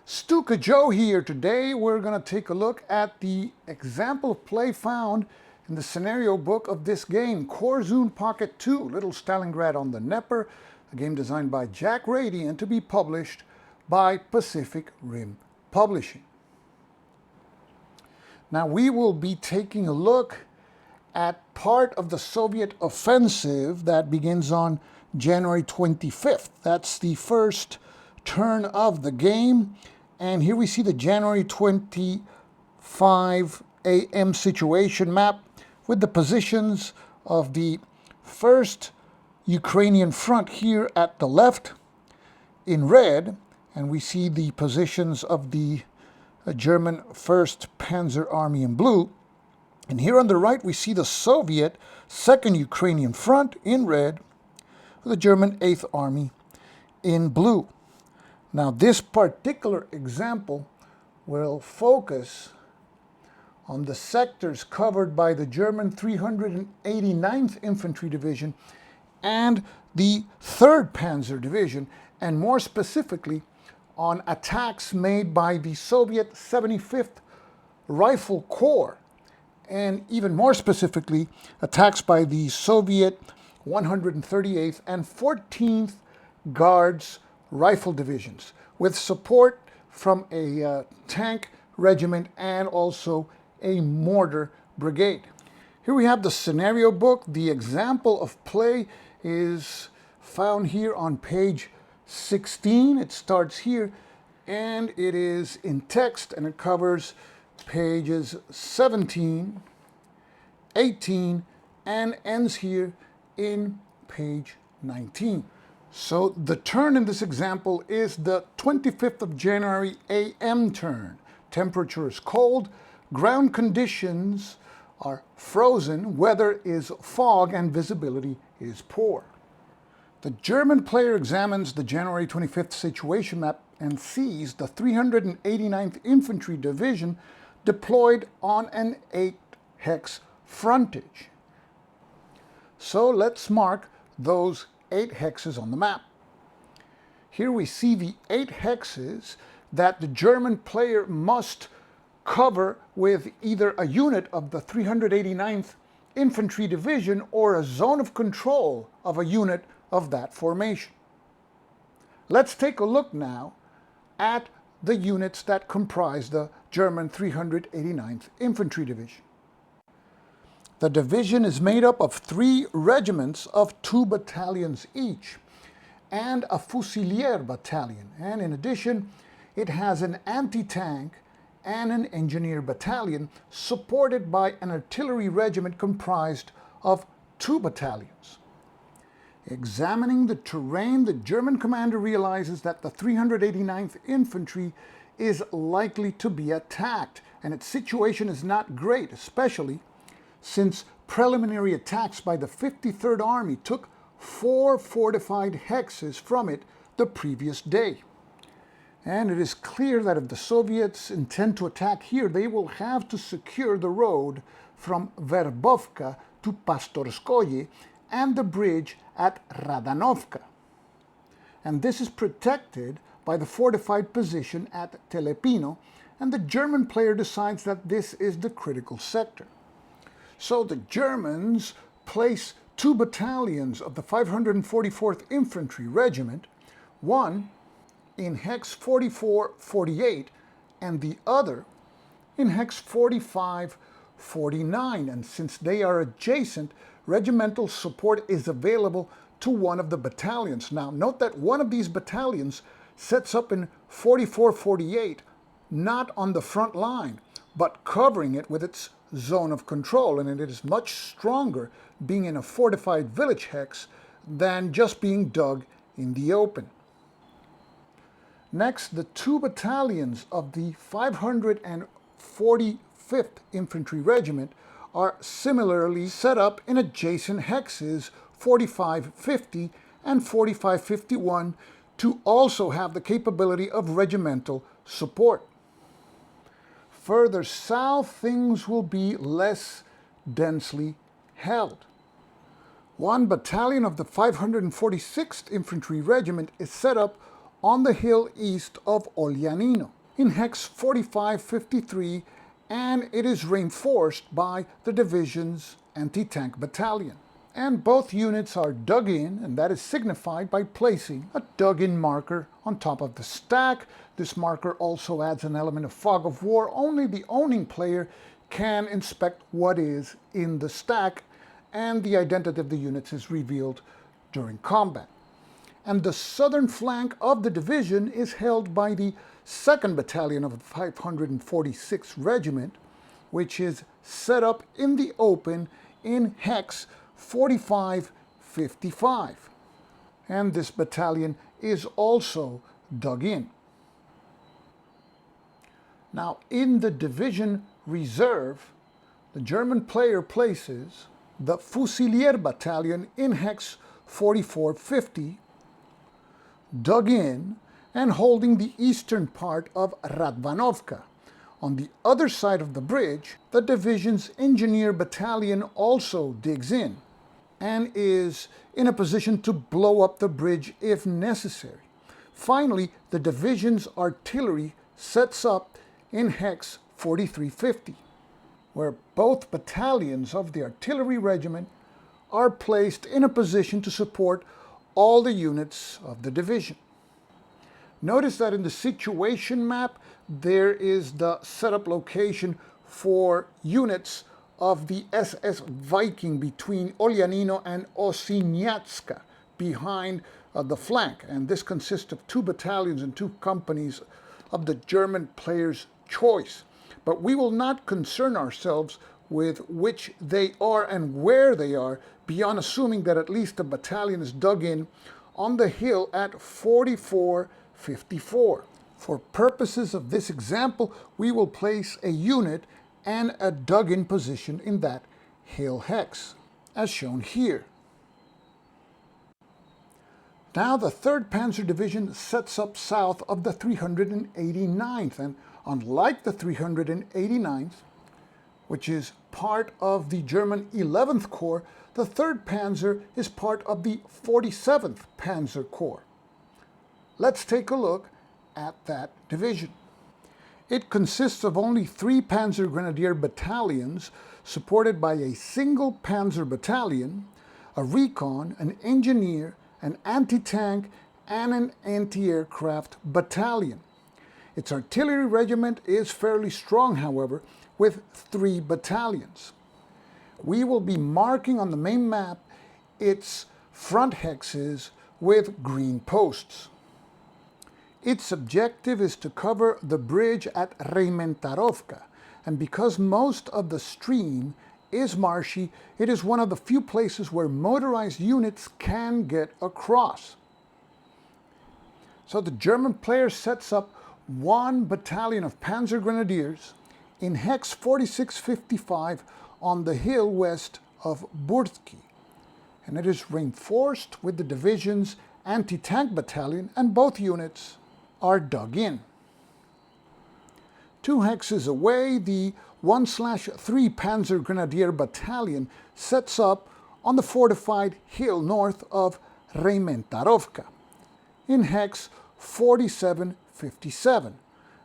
Stuka Joe here. Today we're going to take a look at the example of play found in the scenario book of this game, Korsun Pocket 2, Little Stalingrad on the Dnepr, a game designed by Jack Radey and to be published by Pacific Rim Publishing. Now we will be taking a look at part of the Soviet offensive that begins on January 25th. That's the first turn of the game. And here we see the January 25 AM situation map with the positions of the first Ukrainian front here at the left in red, and we see the positions of the German 1st Panzer Army in blue. And here on the right we see the Soviet 2nd Ukrainian front in red with the German 8th Army in blue. Now this particular example will focus on the sectors covered by the German 389th Infantry Division and the 3rd Panzer Division, and more specifically on attacks made by the Soviet 75th Rifle Corps, and even more specifically attacks by the Soviet 138th and 14th Guards Rifle Divisions, with support from a tank regiment and also a mortar brigade. Here we have the scenario book. The example of play is found here on page 16. It starts here and it is in text, and it covers pages 17, 18, and ends here in page 19. So the turn in this example is the 25th of January AM turn. Temperature is cold, ground conditions are frozen, weather is fog, and visibility is poor. The German player examines the January 25th situation map and sees the 389th Infantry Division deployed on an 8-hex frontage. So let's mark those 8 hexes on the map. Here we see the 8 hexes that the German player must cover with either a unit of the 389th Infantry Division or a zone of control of a unit of that formation. Let's take a look now at the units that comprise the German 389th Infantry Division. The division is made up of 3 regiments of 2 battalions each and a Fusilier battalion, and in addition it has an anti-tank and an engineer battalion supported by an artillery regiment comprised of 2 battalions. Examining the terrain, the German commander realizes that the 389th Infantry is likely to be attacked, and its situation is not great, especially since preliminary attacks by the 53rd Army took 4 fortified hexes from it the previous day. And it is clear that if the Soviets intend to attack here, they will have to secure the road from Verbovka to Pastorskoye and the bridge at Radanovka. And this is protected by the fortified position at Telepino and the German player decides that this is the critical sector. So the Germans place 2 battalions of the 544th Infantry Regiment, one in hex 4448 and the other in hex 4549, and since they are adjacent, regimental support is available to one of the battalions. Now note that one of these battalions sets up in 4448, not on the front line, but covering it with its zone of control, and it is much stronger being in a fortified village hex than just being dug in the open. Next, the 2 battalions of the 545th Infantry Regiment are similarly set up in adjacent hexes 4550 and 4551 to also have the capability of regimental support. Further south, things will be less densely held. 1 battalion of the 546th Infantry Regiment is set up on the hill east of Oljanino in hex 4553, and it is reinforced by the division's anti-tank battalion. And both units are dug in, and that is signified by placing a dug-in marker on top of the stack. This marker also adds an element of fog of war. Only the owning player can inspect what is in the stack, and the identity of the units is revealed during combat. And the southern flank of the division is held by the 2nd Battalion of the 546th Regiment, which is set up in the open in hex 4555. And this battalion is also dug in. Now, in the division reserve, the German player places the Fusilier Battalion in hex 4450, dug in and holding the eastern part of Radvanovka. On the other side of the bridge, the division's engineer battalion also digs in and is in a position to blow up the bridge if necessary. Finally, the division's artillery sets up in hex 4350, where both battalions of the artillery regiment are placed in a position to support all the units of the division. Notice that in the situation map, there is the setup location for units of the SS Viking between Oljanino and Osiniatska behind the flank. And this consists of 2 battalions and 2 companies of the German player's choice. But we will not concern ourselves with which they are and where they are, beyond assuming that at least a battalion is dug in on the hill at 4454. For purposes of this example, we will place a unit and a dug-in position in that hill hex, as shown here. Now the 3rd Panzer Division sets up south of the 389th, and unlike the 389th, which is part of the German 11th Corps, the 3rd Panzer is part of the 47th Panzer Corps. Let's take a look at that division. It consists of only 3 Panzer Grenadier battalions supported by a single Panzer battalion, a recon, an engineer, an anti-tank, and an anti-aircraft battalion. Its artillery regiment is fairly strong, however, with 3 battalions. We will be marking on the main map its front hexes with green posts. Its objective is to cover the bridge at Reimentarovka, and because most of the stream is marshy, it is one of the few places where motorized units can get across. So the German player sets up 1 battalion of Panzer Grenadiers in hex 4655 on the hill west of Burtki, and it is reinforced with the division's anti-tank battalion, and both units are dug in. 2 hexes away, the 1/3 Panzer Grenadier Battalion sets up on the fortified hill north of Reimentarovka in hex 4757,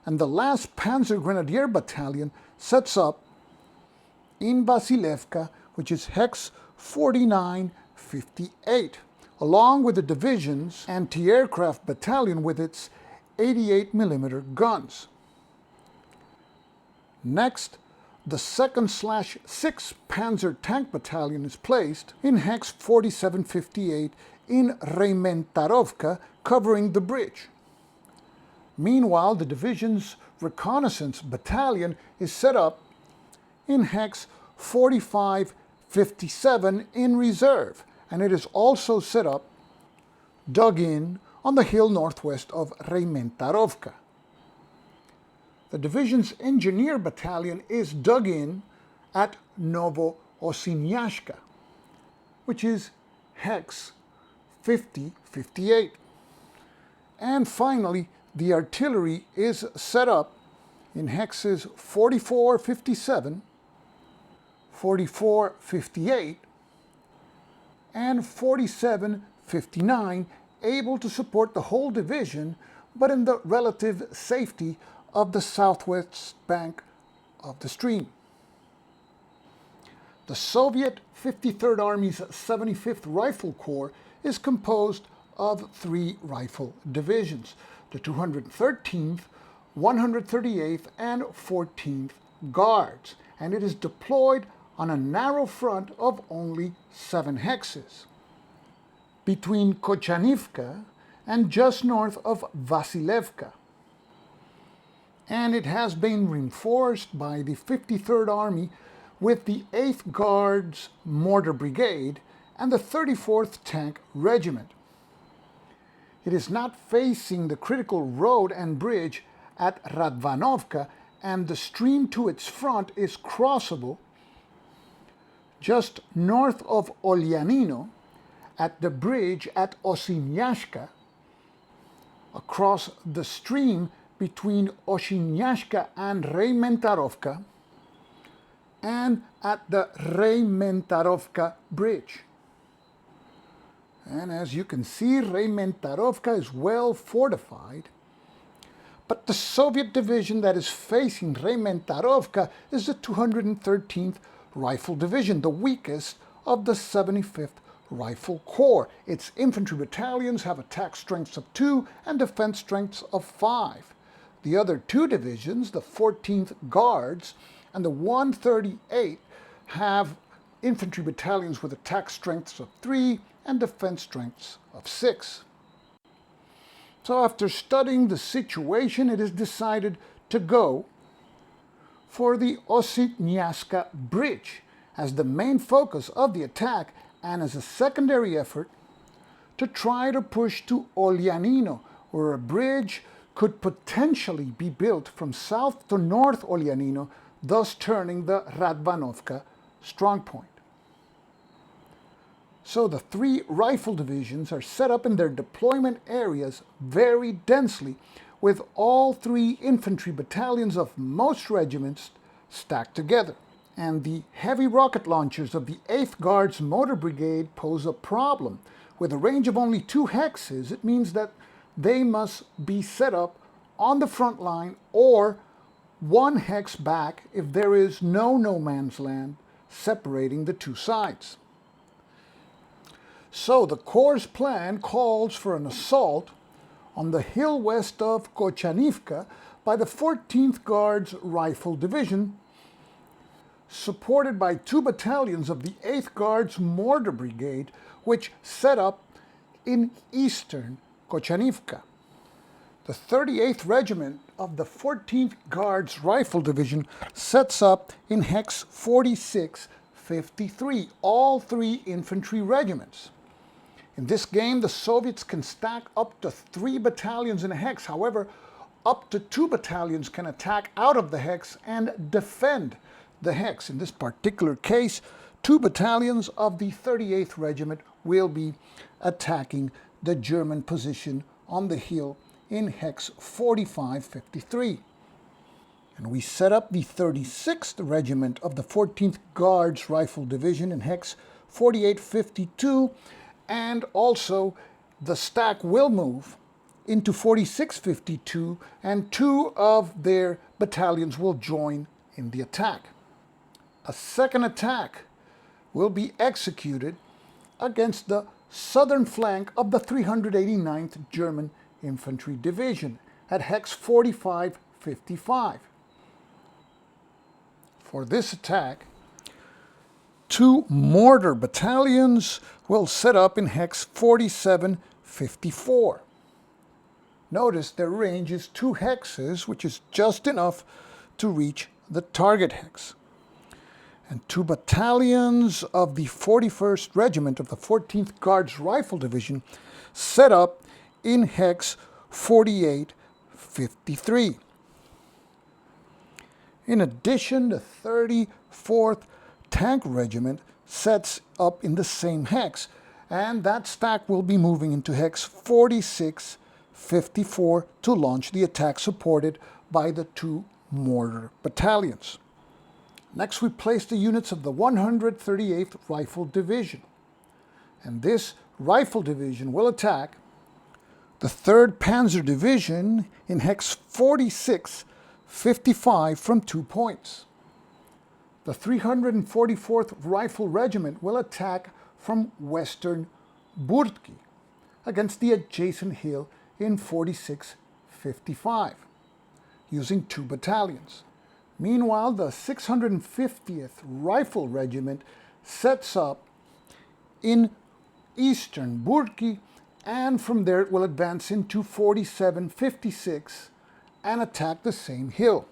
And the last Panzer Grenadier Battalion sets up in Vasilevka, which is Hex 4958, along with the division's anti-aircraft battalion with its 88mm guns. Next, the 2nd/6th Panzer Tank Battalion is placed in Hex 4758 in Reimentarovka, covering the bridge. Meanwhile, the division's reconnaissance battalion is set up in Hex 4557 in reserve, and it is also set up, dug in, on the hill northwest of Reimentarovka. The division's engineer battalion is dug in at Novoosinyashka, which is Hex 5058. And finally, the artillery is set up in hexes 4457, 4458, and 4759, able to support the whole division, but in the relative safety of the southwest bank of the stream. The Soviet 53rd Army's 75th Rifle Corps is composed of 3 rifle divisions, the 213th, 138th, and 14th Guards, and it is deployed on a narrow front of only 7 hexes, between Kochanivka and just north of Vasilevka. And it has been reinforced by the 53rd Army with the 8th Guards Mortar Brigade and the 34th Tank Regiment. It is not facing the critical road and bridge at Radvanovka, and the stream to its front is crossable just north of Olyanino at the bridge at Osinyashka, across the stream between Osinyashka and Reimentarovka, and at the Reimentarovka bridge. And as you can see, Reimentarovka is well fortified, but the Soviet division that is facing Reimentarovka is the 213th Rifle Division, the weakest of the 75th Rifle Corps. Its infantry battalions have attack strengths of 2 and defense strengths of 5. The other 2 divisions, the 14th Guards and the 138th, have infantry battalions with attack strengths of 3 and defense strengths of 6. So after studying the situation, it is decided to go for the Osinyashka Bridge as the main focus of the attack, and as a secondary effort to try to push to Olyanino, where a bridge could potentially be built from south to north Olyanino, thus turning the Radvanovka strongpoint. So the 3 rifle divisions are set up in their deployment areas very densely, with all 3 infantry battalions of most regiments stacked together. And the heavy rocket launchers of the 8th Guards Motor Brigade pose a problem. With a range of only 2 hexes, it means that they must be set up on the front line or 1 hex back if there is no man's land separating the 2 sides. So the Corps' plan calls for an assault on the hill west of Kochanivka by the 14th Guards Rifle Division, supported by 2 battalions of the 8th Guards Mortar Brigade, which set up in eastern Kochanivka. The 38th Regiment of the 14th Guards Rifle Division sets up in Hex 4653, all 3 infantry regiments. In this game, the Soviets can stack up to 3 battalions in a hex. However, up to 2 battalions can attack out of the hex and defend the hex. In this particular case, 2 battalions of the 38th Regiment will be attacking the German position on the hill in Hex 4553. And we set up the 36th Regiment of the 14th Guards Rifle Division in Hex 4852, and also the stack will move into 4652, and 2 of their battalions will join in the attack. A second attack will be executed against the southern flank of the 389th German Infantry Division at hex 4555. For this attack, 2 mortar battalions will set up in hex 4754. Notice their range is 2 hexes, which is just enough to reach the target hex. And 2 battalions of the 41st Regiment of the 14th Guards Rifle Division set up in hex 4853. In addition, the 34th Tank Regiment sets up in the same hex, and that stack will be moving into hex 4654 to launch the attack supported by the 2 mortar battalions. Next, we place the units of the 138th Rifle Division, and this Rifle Division will attack the 3rd Panzer Division in hex 4655 from 2 points. The 344th Rifle Regiment will attack from western Burtki against the adjacent hill in 4655, using 2 battalions. Meanwhile, the 650th Rifle Regiment sets up in eastern Burtki, and from there it will advance into 4756 and attack the same hill.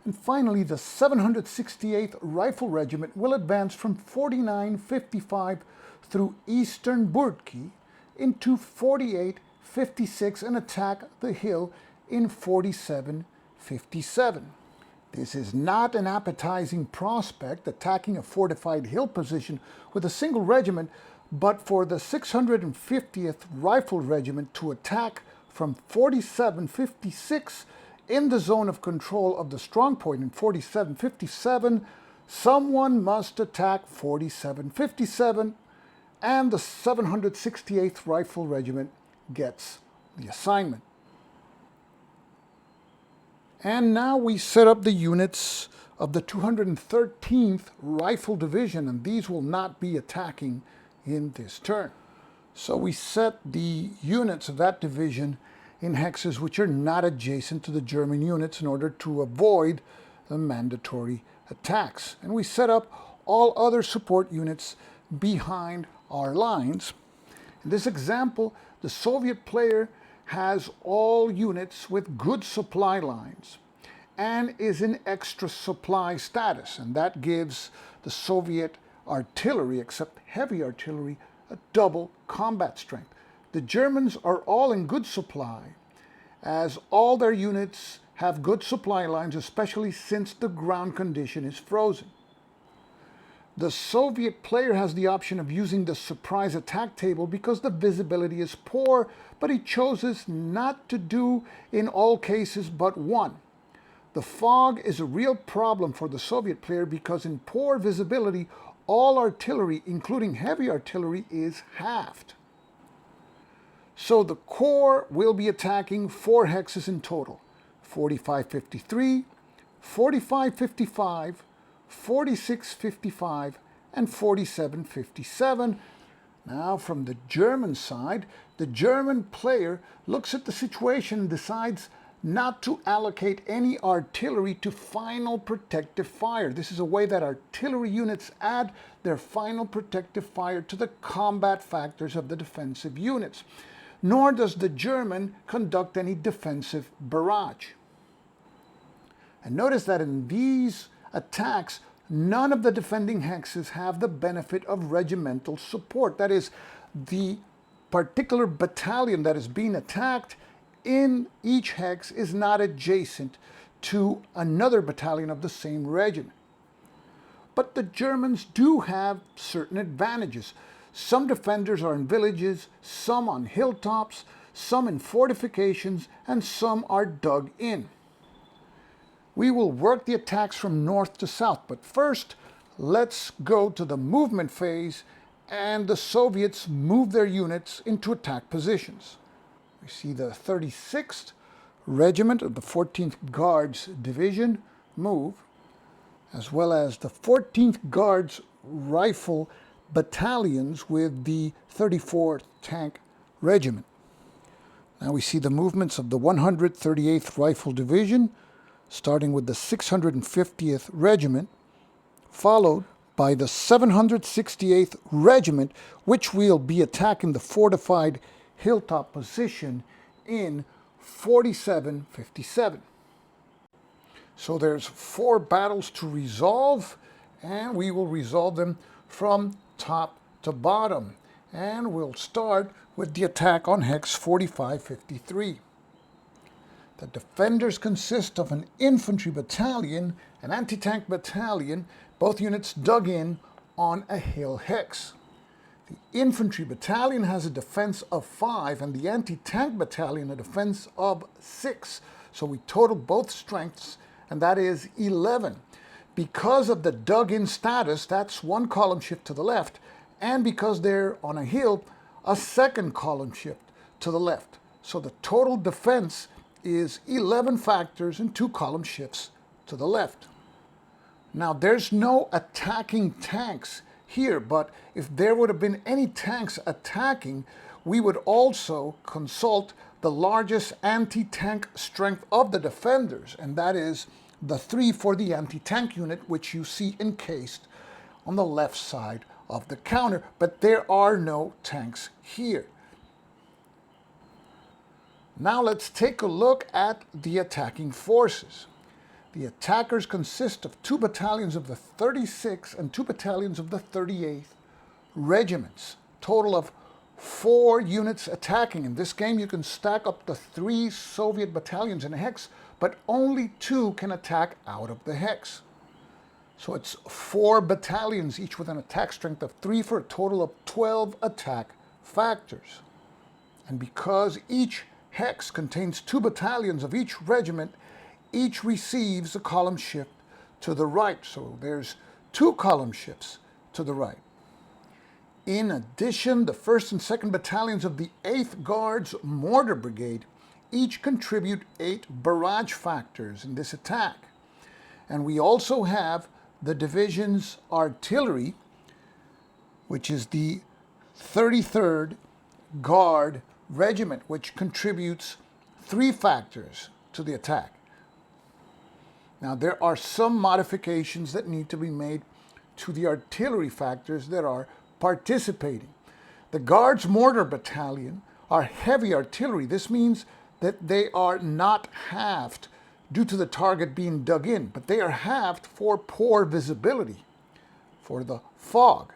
And finally, the 768th Rifle Regiment will advance from 4955 through eastern Burtki into 4856 and attack the hill in 4757. This is not an appetizing prospect, attacking a fortified hill position with a single regiment, but for the 650th Rifle Regiment to attack from 4756 in the zone of control of the strongpoint in 4757, someone must attack 4757, and the 768th Rifle Regiment gets the assignment. And now we set up the units of the 213th Rifle Division, and these will not be attacking in this turn. So we set the units of that division in hexes which are not adjacent to the German units in order to avoid the mandatory attacks. And we set up all other support units behind our lines. In this example, the Soviet player has all units with good supply lines and is in extra supply status, and that gives the Soviet artillery, except heavy artillery, a double combat strength. The Germans are all in good supply, as all their units have good supply lines, especially since the ground condition is frozen. The Soviet player has the option of using the surprise attack table because the visibility is poor, but he chooses not to do in all cases but one. The fog is a real problem for the Soviet player because in poor visibility, all artillery, including heavy artillery, is halved. So the corps will be attacking 4 hexes in total: 4553, 4555, 4655, and 4757. Now, from the German side, the German player looks at the situation and decides not to allocate any artillery to final protective fire. This is a way that artillery units add their final protective fire to the combat factors of the defensive units. Nor does the German conduct any defensive barrage. And notice that in these attacks, none of the defending hexes have the benefit of regimental support. That is, the particular battalion that is being attacked in each hex is not adjacent to another battalion of the same regiment. But the Germans do have certain advantages. Some defenders are in villages, some on hilltops, some in fortifications, and some are dug in. We will work the attacks from north to south, but first, let's go to the movement phase, and the Soviets move their units into attack positions. We see the 36th Regiment of the 14th Guards Division move, as well as the 14th Guards Rifle Battalions with the 34th Tank Regiment. Now we see the movements of the 138th Rifle Division, starting with the 650th Regiment, followed by the 768th Regiment, which will be attacking the fortified hilltop position in 4757. So there's 4 battles to resolve, and we will resolve them from top to bottom. And we'll start with the attack on Hex 4553. The defenders consist of an infantry battalion, an anti-tank battalion, both units dug in on a hill hex. The infantry battalion has a defense of 5 and the anti-tank battalion a defense of 6. So we total both strengths, and that is 11. Because of the dug-in status, that's 1 column shift to the left, and because they're on a hill, a 2nd column shift to the left. So the total defense is 11 factors and 2 column shifts to the left. Now there's no attacking tanks here, but if there would have been any tanks attacking, we would also consult the largest anti-tank strength of the defenders, and that is the 3 for the anti-tank unit, which you see encased on the left side of the counter, but there are no tanks here. Now let's take a look at the attacking forces. The attackers consist of 2 battalions of the 36th and 2 battalions of the 38th regiments. Total of 4 units attacking. In this game you can stack up to 3 Soviet battalions in a hex, but only 2 can attack out of the hex. So it's 4 battalions, each with an attack strength of 3 for a total of 12 attack factors. And because each hex contains 2 battalions of each regiment, each receives a column shift to the right. So there's 2 column shifts to the right. In addition, the 1st and 2nd battalions of the 8th Guards Mortar Brigade each contribute 8 barrage factors in this attack. And we also have the division's artillery, which is the 33rd Guard Regiment, which contributes 3 factors to the attack. Now there are some modifications that need to be made to the artillery factors that are participating. The Guards Mortar Battalion are heavy artillery. This means that they are not halved due to the target being dug in, but they are halved for poor visibility, for the fog.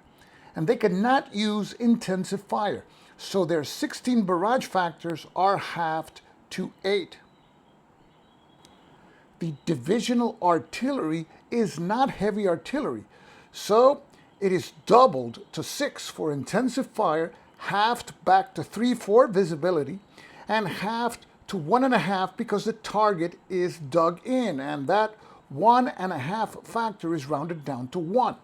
And they cannot use intensive fire. So their 16 barrage factors are halved to 8. The divisional artillery is not heavy artillery, so it is doubled to 6 for intensive fire, halved back to 3 for visibility, and halved to 1.5 because the target is dug in, and that 1.5 factor is rounded down to 1.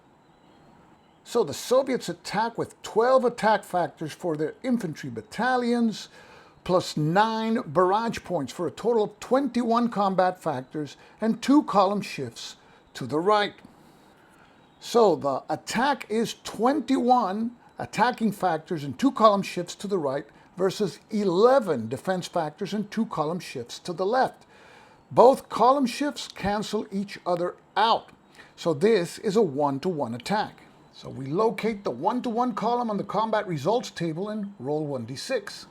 So the Soviets attack with 12 attack factors for their infantry battalions, plus 9 barrage points for a total of 21 combat factors and 2 column shifts to the right. So the attack is 21 attacking factors and 2 column shifts to the right versus 11 defense factors and 2 column shifts to the left. Both column shifts cancel each other out. So this is a 1-to-1 attack. So we locate the 1-to-1 column on the combat results table and roll 1d6.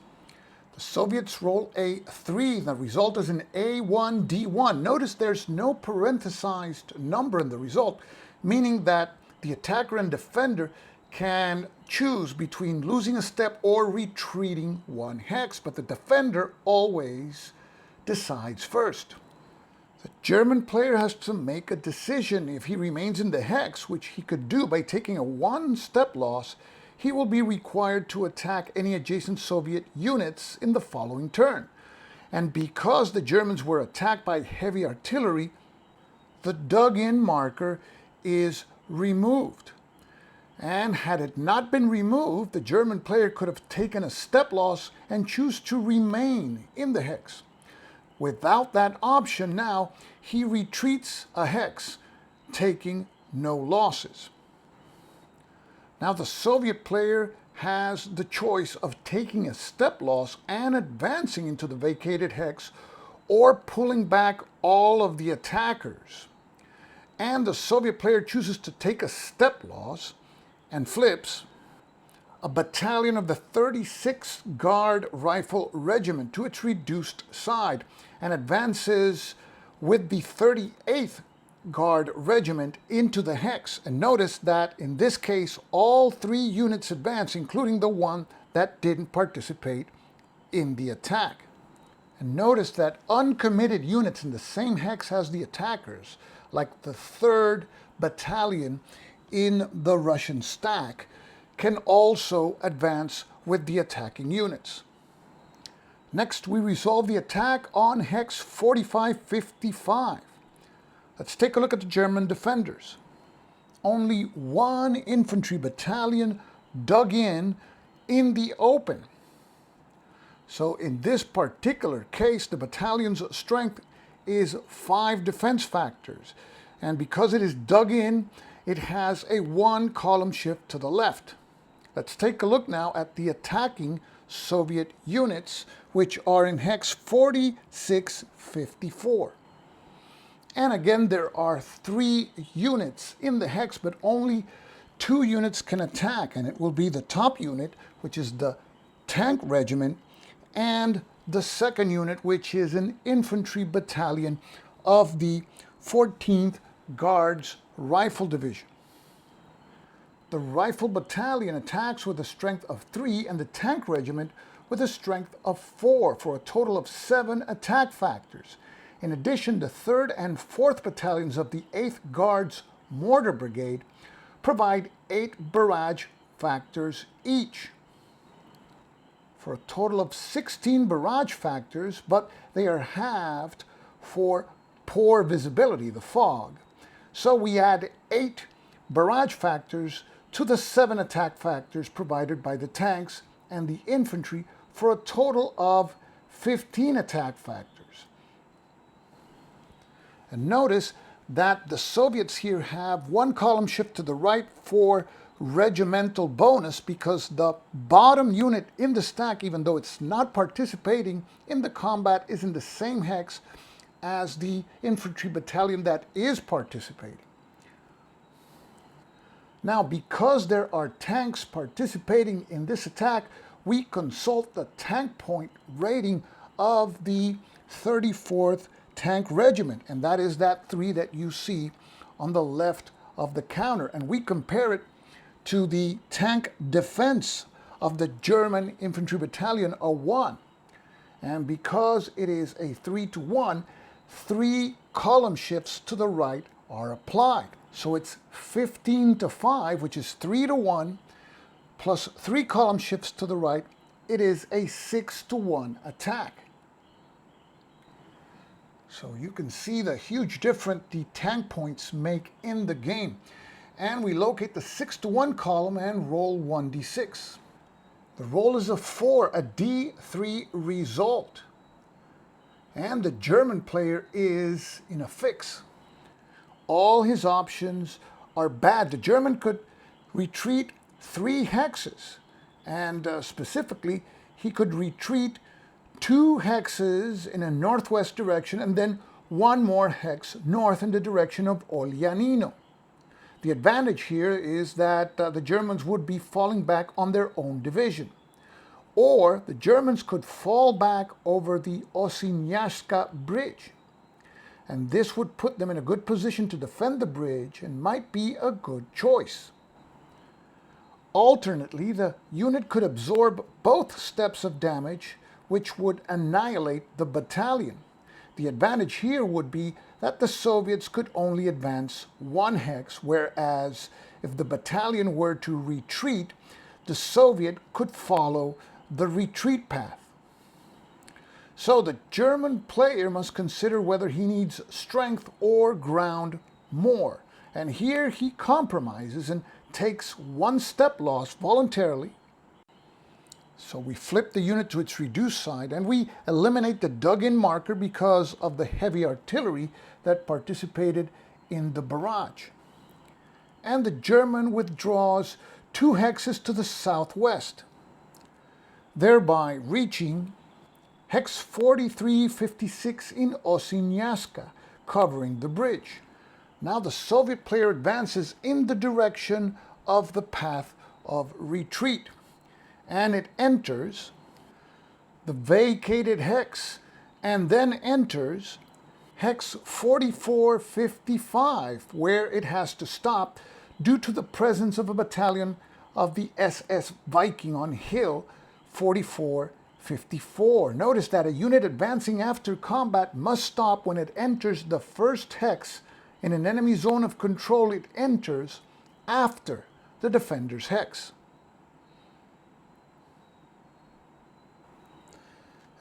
The Soviets roll a 3. The result is an A1D1. Notice there's no parenthesized number in the result, meaning that the attacker and defender can choose between losing a step or retreating 1 hex, but the defender always decides first. The German player has to make a decision. If he remains in the hex, which he could do by taking a 1-step loss, he will be required to attack any adjacent Soviet units in the following turn. And because the Germans were attacked by heavy artillery, the dug-in marker is removed. And had it not been removed, the German player could have taken a step loss and choose to remain in the hex. Without that option now, he retreats a hex, taking no losses. Now the Soviet player has the choice of taking a step loss and advancing into the vacated hex, or pulling back all of the attackers. And the Soviet player chooses to take a step loss and flips a battalion of the 36th Guard Rifle Regiment to its reduced side and advances with the 38th Guard Regiment into the hex. And notice that in this case, all 3 units advance, including the one that didn't participate in the attack. And notice that uncommitted units in the same hex as the attackers, like the 3rd Battalion in the Russian stack, can also advance with the attacking units. Next, we resolve the attack on hex 4555. Let's take a look at the German defenders. Only 1 infantry battalion dug in the open. So in this particular case, the battalion's strength is 5 defense factors. And because it is dug in, it has a 1 column shift to the left. Let's take a look now at the attacking Soviet units, which are in hex 4654. And again, there are 3 units in the hex, but only 2 units can attack, and it will be the top unit, which is the tank regiment, and the 2nd unit, which is an infantry battalion of the 14th Guards Rifle Division. The Rifle Battalion attacks with a strength of 3 and the Tank Regiment with a strength of 4 for a total of 7 attack factors. In addition, the 3rd and 4th Battalions of the 8th Guards Mortar Brigade provide 8 barrage factors each, for a total of 16 barrage factors, but they are halved for poor visibility, the fog. So we add 8 barrage factors to the 7 attack factors provided by the tanks and the infantry for a total of 15 attack factors. And notice that the Soviets here have 1 column shift to the right for regimental bonus, because the bottom unit in the stack, even though it's not participating in the combat, is in the same hex as the infantry battalion that is participating. Now, because there are tanks participating in this attack, we consult the tank point rating of the 34th Tank Regiment, and that is that 3 that you see on the left of the counter, and we compare it to the tank defense of the German Infantry Battalion, a 1. And because it is a 3-to-1, 3 column shifts to the right are applied. So it's 15-to-5, which is 3-to-1, plus 3 column shifts to the right. It is a 6-to-1 attack. So you can see the huge difference the tank points make in the game. And we locate the 6-to-1 column and roll 1d6. The roll is a 4, a d3 result. And the German player is in a fix. All his options are bad. The German could retreat 3 hexes, and specifically, he could retreat 2 hexes in a northwest direction and then 1 more hex north in the direction of Oljanino. The advantage here is that the Germans would be falling back on their own division. Or the Germans could fall back over the Osinyashka Bridge. And this would put them in a good position to defend the bridge and might be a good choice. Alternately, the unit could absorb both steps of damage, which would annihilate the battalion. The advantage here would be that the Soviets could only advance 1 hex, whereas if the battalion were to retreat, the Soviet could follow the retreat path. So the German player must consider whether he needs strength or ground more. And here he compromises and takes one step loss voluntarily. So we flip the unit to its reduced side and we eliminate the dug-in marker because of the heavy artillery that participated in the barrage. And the German withdraws 2 hexes to the southwest, thereby reaching hex 4356 in Osinyaska, covering the bridge. Now the Soviet player advances in the direction of the path of retreat, and it enters the vacated hex and then enters hex 4455, where it has to stop due to the presence of a battalion of the SS Viking on Hill 4454. Notice that a unit advancing after combat must stop when it enters the first hex in an enemy zone of control. It enters after the defender's hex.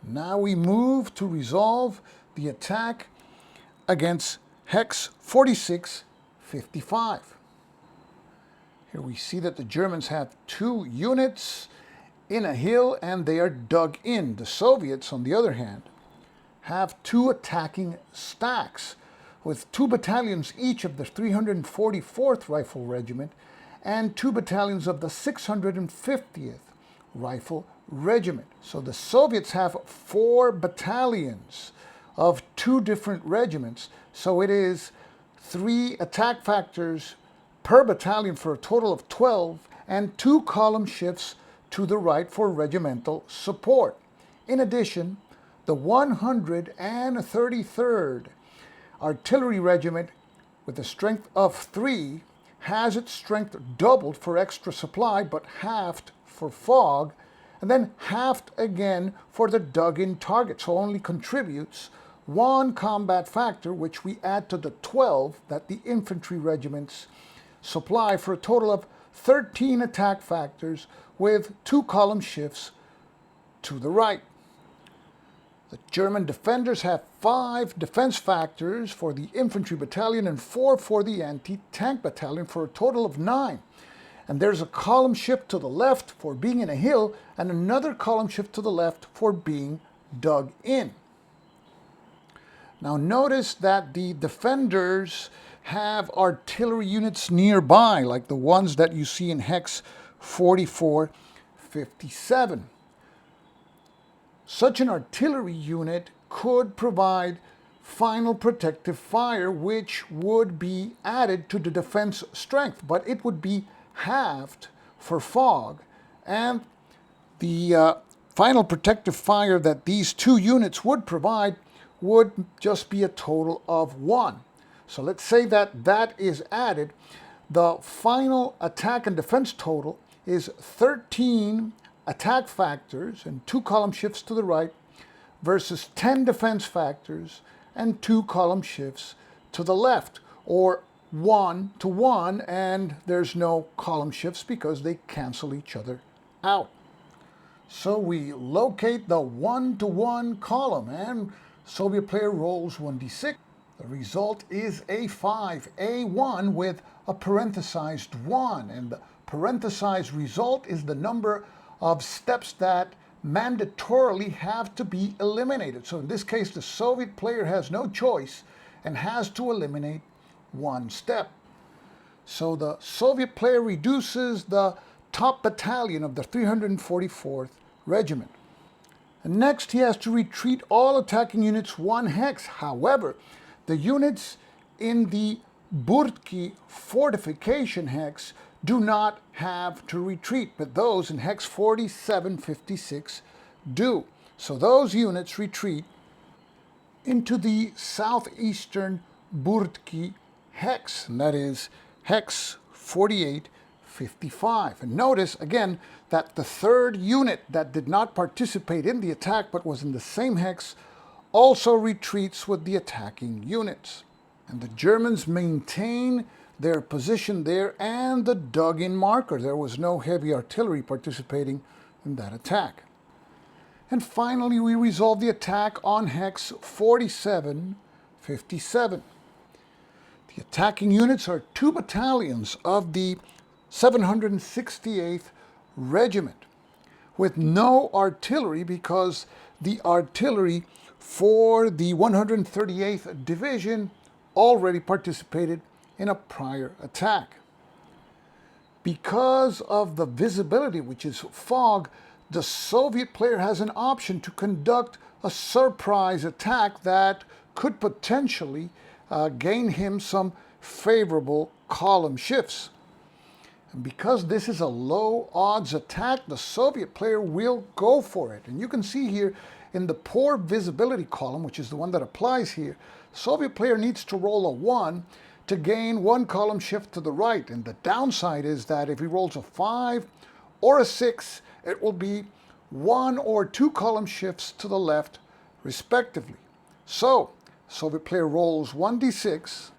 Now we move to resolve the attack against hex 4655. Here we see that the Germans have 2 units in a hill and they are dug in. The Soviets, on the other hand, have 2 attacking stacks with 2 battalions each of the 344th Rifle Regiment and 2 battalions of the 650th Rifle Regiment. So the Soviets have 4 battalions of 2 different regiments. So it is 3 attack factors per battalion for a total of 12 and 2 column shifts to the right for regimental support. In addition, the 133rd Artillery Regiment, with a strength of 3, has its strength doubled for extra supply but halved for fog, and then halved again for the dug-in target, so only contributes 1 combat factor, which we add to the 12 that the infantry regiments supply, for a total of 13 attack factors with 2 column shifts to the right. The German defenders have 5 defense factors for the infantry battalion and 4 for the anti-tank battalion, for a total of 9. And there's a column shift to the left for being in a hill and another column shift to the left for being dug in. Now notice that the defenders have artillery units nearby, like the ones that you see in hex 4457. Such an artillery unit could provide final protective fire, which would be added to the defense strength, but it would be halved for fog, and the final protective fire that these 2 units would provide would just be a total of 1. So let's say that that is added. The final attack and defense total is 13 attack factors and 2 column shifts to the right versus 10 defense factors and 2 column shifts to the left, or 1 to 1, and there's no column shifts because they cancel each other out. So we locate the 1 to 1 column, and Soviet player rolls 1d6. The result is A5, A1 with a parenthesized 1, and the parenthesized result is the number of steps that mandatorily have to be eliminated. So in this case, the Soviet player has no choice and has to eliminate 1 step. So the Soviet player reduces the top battalion of the 344th Regiment. And next he has to retreat all attacking units 1 hex. However, the units in the Burtki fortification hex do not have to retreat, but those in hex 4756 do. So those units retreat into the southeastern Burtki hex, and that is hex 4855. And notice again that the 3rd unit that did not participate in the attack but was in the same hex also retreats with the attacking units. And the Germans maintain their position there and the dug-in marker. There was no heavy artillery participating in that attack. And finally, we resolve the attack on hex 4757. The The attacking units are 2 battalions of the 768th Regiment, with no artillery because the artillery for the 138th Division already participated in a prior attack. Because of the visibility, which is fog, the Soviet player has an option to conduct a surprise attack that could potentially gain him some favorable column shifts. And because this is a low odds attack, the Soviet player will go for it. And you can see here in the poor visibility column, which is the one that applies here, the Soviet player needs to roll a 1 to gain 1 column shift to the right. And the downside is that if he rolls a 5 or a 6, it will be 1 or 2 column shifts to the left, respectively. So, Soviet player rolls 1d6,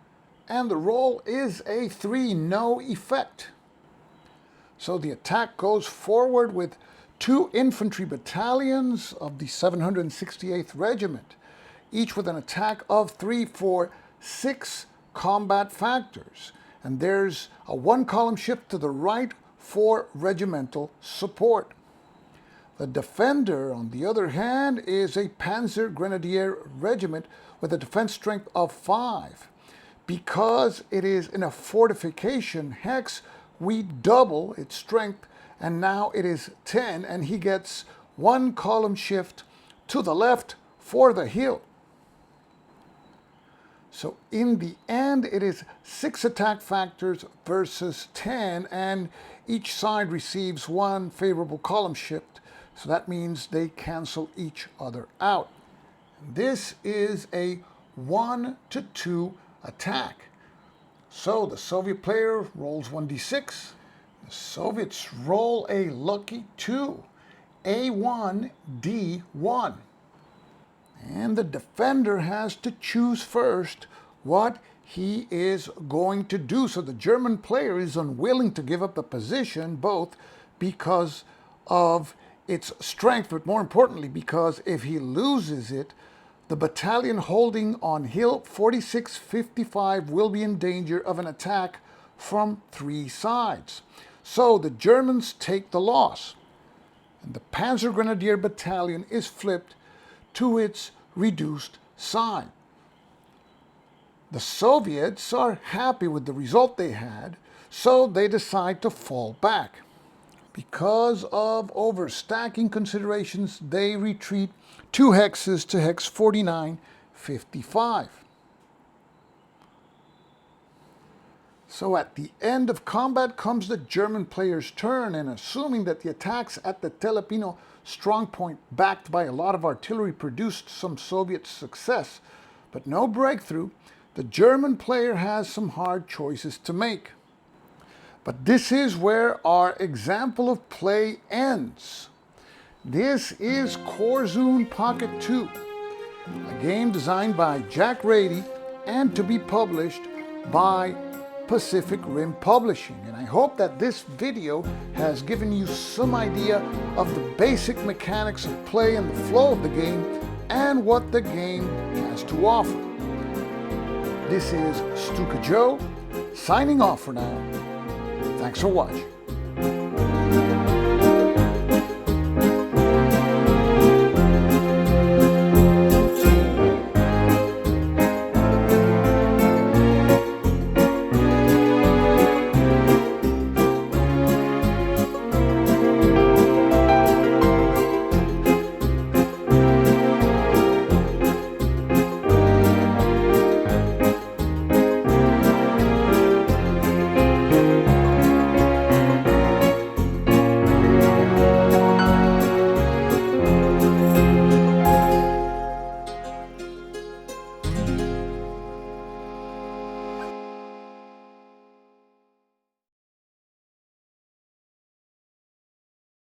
and the roll is a 3, no effect. So the attack goes forward with 2 infantry battalions of the 768th Regiment, each with an attack of 3 for 6 combat factors. And there's a 1 column shift to the right for regimental support. The defender, on the other hand, is a Panzer Grenadier Regiment with a defense strength of 5. Because it is in a fortification hex, we double its strength, and now it is 10, and he gets 1 column shift to the left for the hill. So in the end, it is 6 attack factors versus 10, and each side receives 1 favorable column shift. So that means they cancel each other out. This is a 1-2 attack. So the Soviet player rolls 1d6. The Soviets roll a lucky 2, A1, D1. And the defender has to choose first what he is going to do. So the German player is unwilling to give up the position, both because of its strength, but more importantly, because if he loses it, the battalion holding on Hill 4655 will be in danger of an attack from 3 sides. So the Germans take the loss, and the Panzer Grenadier Battalion is flipped to its reduced side. The Soviets are happy with the result they had, so they decide to fall back. Because of overstacking considerations, they retreat 2 hexes to hex 4955. So at the end of combat comes the German player's turn, and assuming that the attacks at the Telepino strongpoint, backed by a lot of artillery, produced some Soviet success, but no breakthrough, the German player has some hard choices to make. But this is where our example of play ends. This is Korsun Pocket 2, a game designed by Jack Radey and to be published by Pacific Rim Publishing. And I hope that this video has given you some idea of the basic mechanics of play and the flow of the game and what the game has to offer. This is Stuka Joe, signing off for now. Thanks for watching.